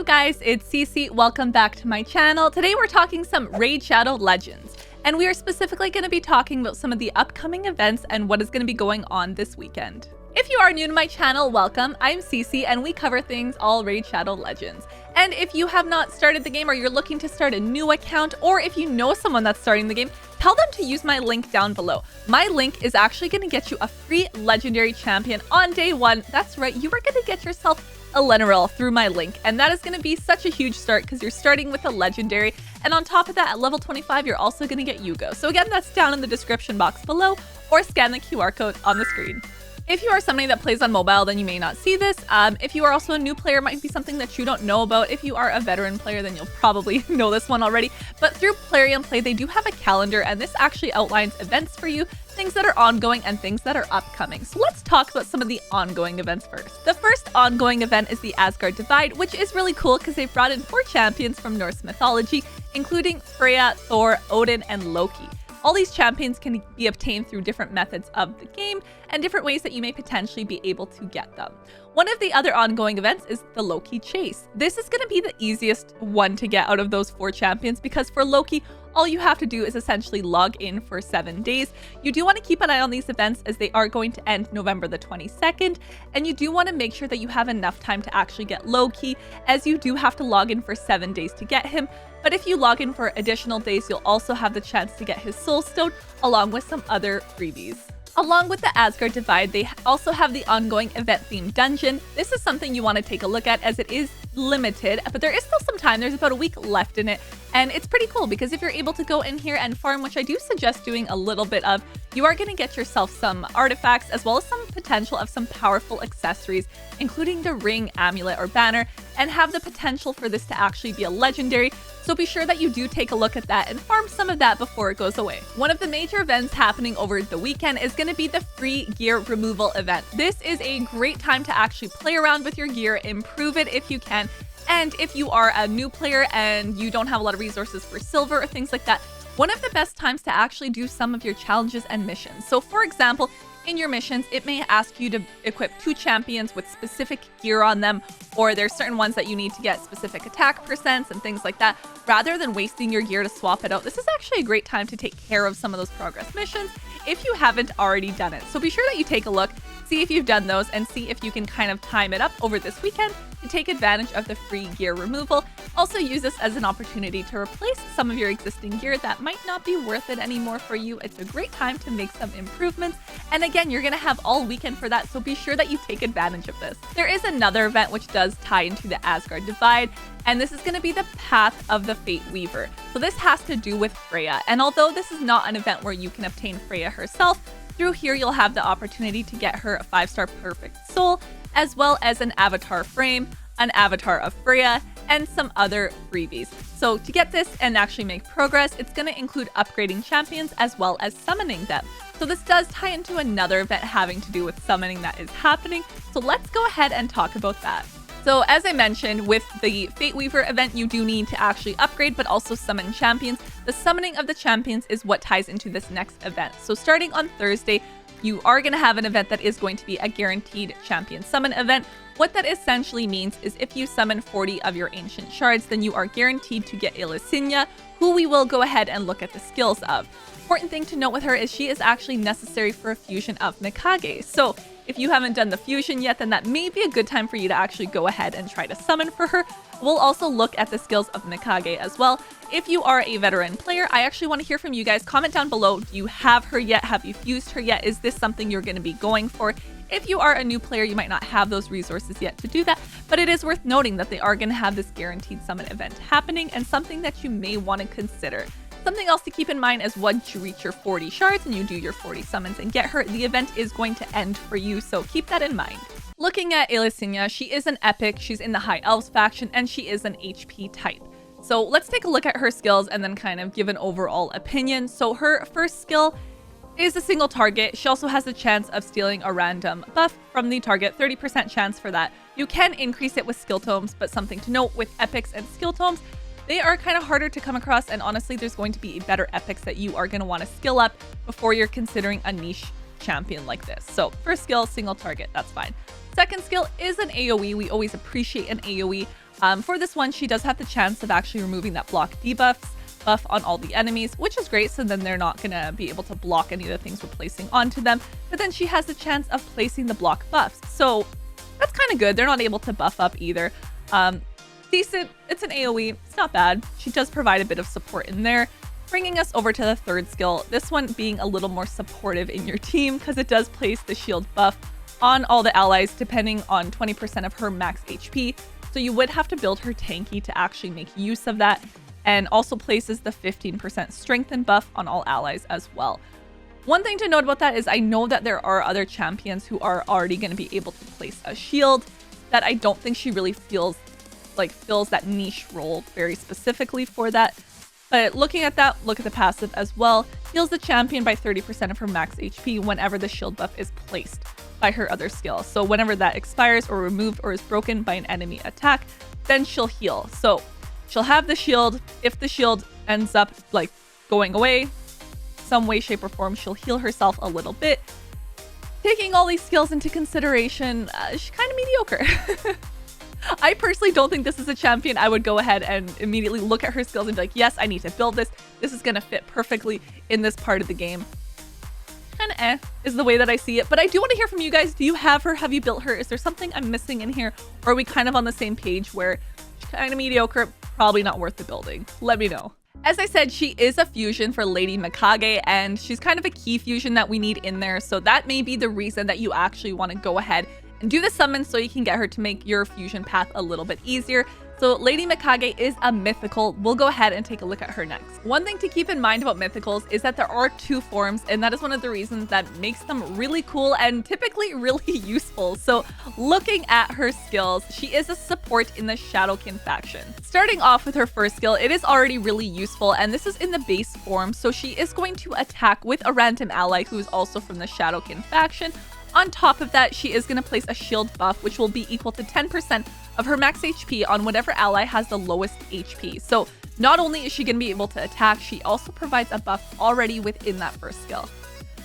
guys, it's Cece. Welcome back to my channel. Today we're talking some Raid Shadow Legends, and we are specifically going to be talking about some of the upcoming events and what is going to be going on this weekend. If you are new to my channel, welcome. I'm Cece, and we cover things all Raid Shadow Legends. And if you have not started the game, or you're looking to start a new account, or if you know someone that's starting the game, tell them to use my link down below. My link is actually going to get you a free legendary champion on day one. That's right, you are going to get yourself Elenaril through my link, and that is going to be such a huge start because you're starting with a legendary, and on top of that, at level 25 you're also going to get Uugo. So again, that's down in the description box below, or scan the QR code on the screen. If you are somebody that plays on mobile, then you may not see this. If you are also a new player, it might be something that you don't know about. If you are a veteran player, then you'll probably know this one already. But through Plarium Play, they do have a calendar, and this actually outlines events for you, things that are ongoing and things that are upcoming. So let's talk about some of the ongoing events first. The first ongoing event is the Asgard Divide, which is really cool because they've brought in 4 champions from Norse mythology, including Freya, Thor, Odin, and Loki. All these champions can be obtained through different methods of the game and different ways that you may potentially be able to get them. One of the other ongoing events is the Loki Chase. This is going to be the easiest one to get out of those 4 champions because for Loki, all you have to do is essentially log in for 7 days. You do want to keep an eye on these events as they are going to end November the 22nd, and you do want to make sure that you have enough time to actually get Loki, as you do have to log in for 7 days to get him. But if you log in for additional days, you'll also have the chance to get his Soul Stone along with some other freebies. Along with the Asgard Divide, they also have the ongoing event-themed dungeon. This is something you want to take a look at as it is limited, but there is still some time. There's about a week left in it, and it's pretty cool because if you're able to go in here and farm, which I do suggest doing a little bit of, you are going to get yourself some artifacts as well as some potential of some powerful accessories, including the ring, amulet, or banner, and have the potential for this to actually be a legendary. So be sure that you do take a look at that and farm some of that before it goes away. One of the major events happening over the weekend is going to be the free gear removal event. This is a great time to actually play around with your gear, improve it if you can. And if you are a new player and you don't have a lot of resources for silver or things like that, one of the best times to actually do some of your challenges and missions. So for example, in your missions, it may ask you to equip 2 champions with specific gear on them, or there's certain ones that you need to get specific attack percents and things like that. Rather than wasting your gear to swap it out, this is actually a great time to take care of some of those progress missions if you haven't already done it. So be sure that you take a look, see if you've done those, and see if you can kind of time it up over this weekend to take advantage of the free gear removal. Also use this as an opportunity to replace some of your existing gear that might not be worth it anymore for you. It's a great time to make some improvements. And again, you're going to have all weekend for that, so be sure that you take advantage of this. There is another event which does tie into the Asgard Divide, and this is going to be the Path of the Fate Weaver. So this has to do with Freya, and although this is not an event where you can obtain Freya herself, through here you'll have the opportunity to get her a 5-star perfect soul, as well as an avatar frame, an avatar of Freya, and some other freebies. So to get this and actually make progress, it's going to include upgrading champions as well as summoning them. So this does tie into another event having to do with summoning that is happening. So let's go ahead and talk about that. So as I mentioned, with the Fate Weaver event, you do need to actually upgrade, but also summon champions. The summoning of the champions is what ties into this next event. So starting on Thursday, you are going to have an event that is going to be a guaranteed champion summon event. What that essentially means is if you summon 40 of your ancient shards, then you are guaranteed to get Elenaril, who we will go ahead and look at the skills of. Important thing to note with her is she is actually necessary for a fusion of Mikage. So if you haven't done the fusion yet, then that may be a good time for you to actually go ahead and try to summon for her. We'll also look at the skills of Mikage as well. If you are a veteran player, I actually want to hear from you guys. Comment down below, do you have her yet? Have you fused her yet? Is this something you're going to be going for? If you are a new player, you might not have those resources yet to do that, but it is worth noting that they are going to have this guaranteed summon event happening, and something that you may want to consider. Something else to keep in mind is once you reach your 40 shards and you do your 40 summons and get her, the event is going to end for you, so keep that in mind. Looking at Elenaril, she is an epic, she's in the High Elves faction, and she is an HP type. So let's take a look at her skills and then kind of give an overall opinion. So her first skill is a single target. She also has the chance of stealing a random buff from the target, 30% chance for that. You can increase it with skill tomes, but something to note with epics and skill tomes, they are kind of harder to come across, and honestly, there's going to be better epics that you are going to want to skill up before you're considering a niche champion like this. So first skill, single target, that's fine. Second skill is an AoE. We always appreciate an AoE. For this one, she does have the chance of actually removing that block debuffs buff on all the enemies, which is great, so then they're not gonna be able to block any of the things we're placing onto them. But then she has the chance of placing the block buffs, so that's kind of good. They're not able to buff up either. Decent. It's an AoE. It's not bad. She does provide a bit of support in there. Bringing us over to the third skill, this one being a little more supportive in your team because it does place the shield buff on all the allies depending on 20% of her max HP. So you would have to build her tanky to actually make use of that, and also places the 15% strengthen buff on all allies as well. One thing to note about that is I know that there are other champions who are already going to be able to place a shield that I don't think she really fills that niche role very specifically for that. But looking at that, look at the passive as well. Heals the champion by 30% of her max HP whenever the shield buff is placed by her other skill. So whenever that expires or removed or is broken by an enemy attack, then she'll heal. So she'll have the shield. If the shield ends up like going away, some way, shape, or form, she'll heal herself a little bit. Taking all these skills into consideration, she's kind of mediocre. I personally don't think this is a champion I would go ahead and immediately look at her skills and be like, yes, I need to build this. This is going to fit perfectly in this part of the game. And is the way that I see it. But I do want to hear from you guys. Do you have her? Have you built her? Is there something I'm missing in here? Or are we kind of on the same page where she's kind of mediocre, probably not worth the building? Let me know. As I said, she is a fusion for Lady Mikage, and she's kind of a key fusion that we need in there. So that may be the reason that you actually want to go ahead and do the summon so you can get her to make your fusion path a little bit easier. So Lady Mikage is a mythical. We'll go ahead and take a look at her next. One thing to keep in mind about mythicals is that there are two forms, and that is one of the reasons that makes them really cool and typically really useful. So looking at her skills, she is a support in the Shadowkin faction. Starting off with her first skill, it is already really useful, and this is in the base form. So she is going to attack with a random ally who is also from the Shadowkin faction. On top of that, she is going to place a shield buff, which will be equal to 10% of her max HP on whatever ally has the lowest HP. So not only is she going to be able to attack, she also provides a buff already within that first skill.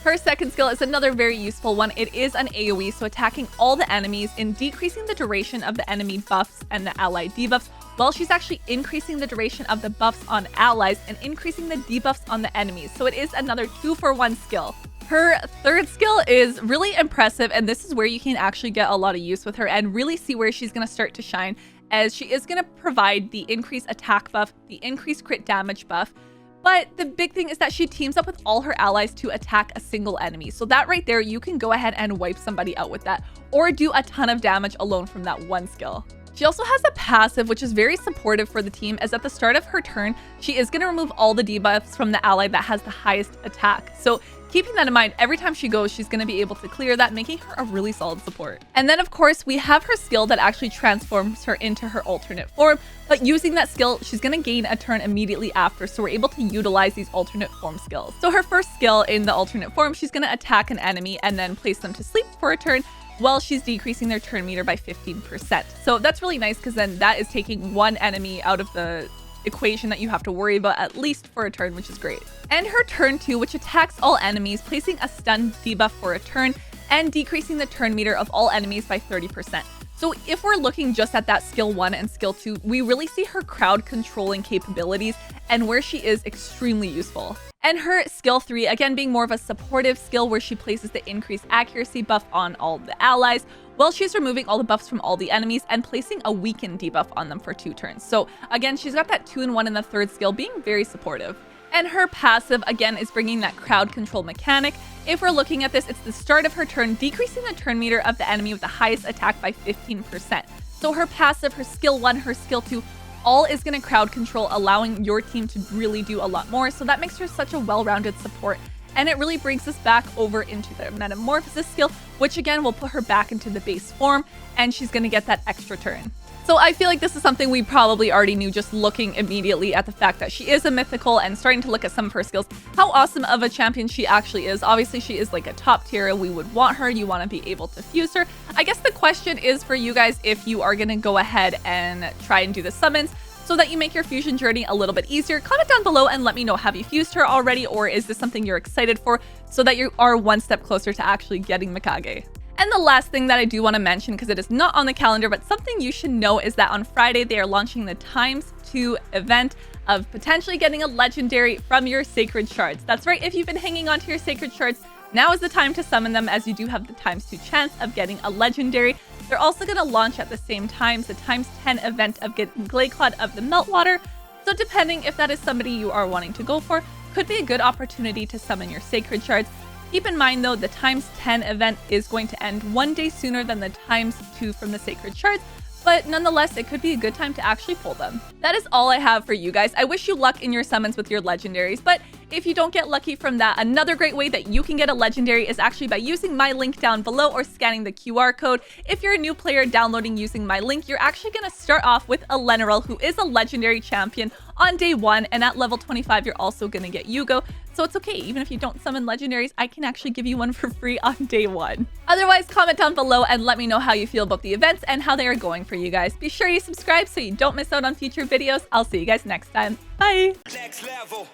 Her second skill is another very useful one. It is an AoE, so attacking all the enemies and decreasing the duration of the enemy buffs and the ally debuffs, while she's actually increasing the duration of the buffs on allies and increasing the debuffs on the enemies. So it is another 2-for-1 skill. Her third skill is really impressive, and this is where you can actually get a lot of use with her and really see where she's going to start to shine, as she is going to provide the increased attack buff, the increased crit damage buff. But the big thing is that she teams up with all her allies to attack a single enemy. So that right there, you can go ahead and wipe somebody out with that, or do a ton of damage alone from that one skill. She also has a passive, which is very supportive for the team, as at the start of her turn, she is going to remove all the debuffs from the ally that has the highest attack. So keeping that in mind, every time she goes, she's going to be able to clear that, making her a really solid support. And then, of course, we have her skill that actually transforms her into her alternate form. But using that skill, she's going to gain a turn immediately after, so we're able to utilize these alternate form skills. So her first skill in the alternate form, she's going to attack an enemy and then place them to sleep for a turn, while she's decreasing their turn meter by 15%. So that's really nice, because then that is taking one enemy out of the equation that you have to worry about at least for a turn, which is great. And her turn 2, which attacks all enemies, placing a stun debuff for a turn and decreasing the turn meter of all enemies by 30%. So if we're looking just at that skill 1 and skill 2, we really see her crowd controlling capabilities and where she is extremely useful. And her skill 3, again being more of a supportive skill where she places the increased accuracy buff on all the allies, while she's removing all the buffs from all the enemies and placing a weaken debuff on them for 2 turns. So again, she's got that 2-in-1 in the third skill, being very supportive. And her passive, again, is bringing that crowd control mechanic. If we're looking at this, it's the start of her turn, decreasing the turn meter of the enemy with the highest attack by 15%. So her passive, her skill 1, her skill 2, all is going to crowd control, allowing your team to really do a lot more. So that makes her such a well-rounded support. And it really brings us back over into the metamorphosis skill, which again will put her back into the base form, and she's going to get that extra turn. So I feel like this is something we probably already knew just looking immediately at the fact that she is a mythical and starting to look at some of her skills, how awesome of a champion she actually is. Obviously, she is like a top tier. We would want her. You want to be able to fuse her. I guess the question is for you guys if you are going to go ahead and try and do the summons so that you make your fusion journey a little bit easier. Comment down below and let me know, have you fused her already, or is this something you're excited for so that you are one step closer to actually getting Mikage? And the last thing that I do want to mention, because it is not on the calendar, but something you should know, is that on Friday they are launching the ×2 event of potentially getting a legendary from your sacred shards. That's right, if you've been hanging on to your sacred shards, now is the time to summon them, as you do have the ×2 chance of getting a legendary. They're also going to launch at the same time the ×10 event of getting Glacier of the Meltwater. So depending if that is somebody you are wanting to go for, could be a good opportunity to summon your sacred shards. Keep in mind though, the ×10 event is going to end one day sooner than the ×2 from the sacred shards, but nonetheless, it could be a good time to actually pull them. That is all I have for you guys. I wish you luck in your summons with your legendaries, but if you don't get lucky from that, another great way that you can get a legendary is actually by using my link down below or scanning the QR code. If you're a new player downloading using my link, you're actually going to start off with Elenaril, who is a legendary champion on day 1, and at level 25, you're also going to get Uugo. So it's okay, even if you don't summon legendaries, I can actually give you one for free on day 1. Otherwise, comment down below and let me know how you feel about the events and how they are going for you guys. Be sure you subscribe so you don't miss out on future videos. I'll see you guys next time. Bye! Next level.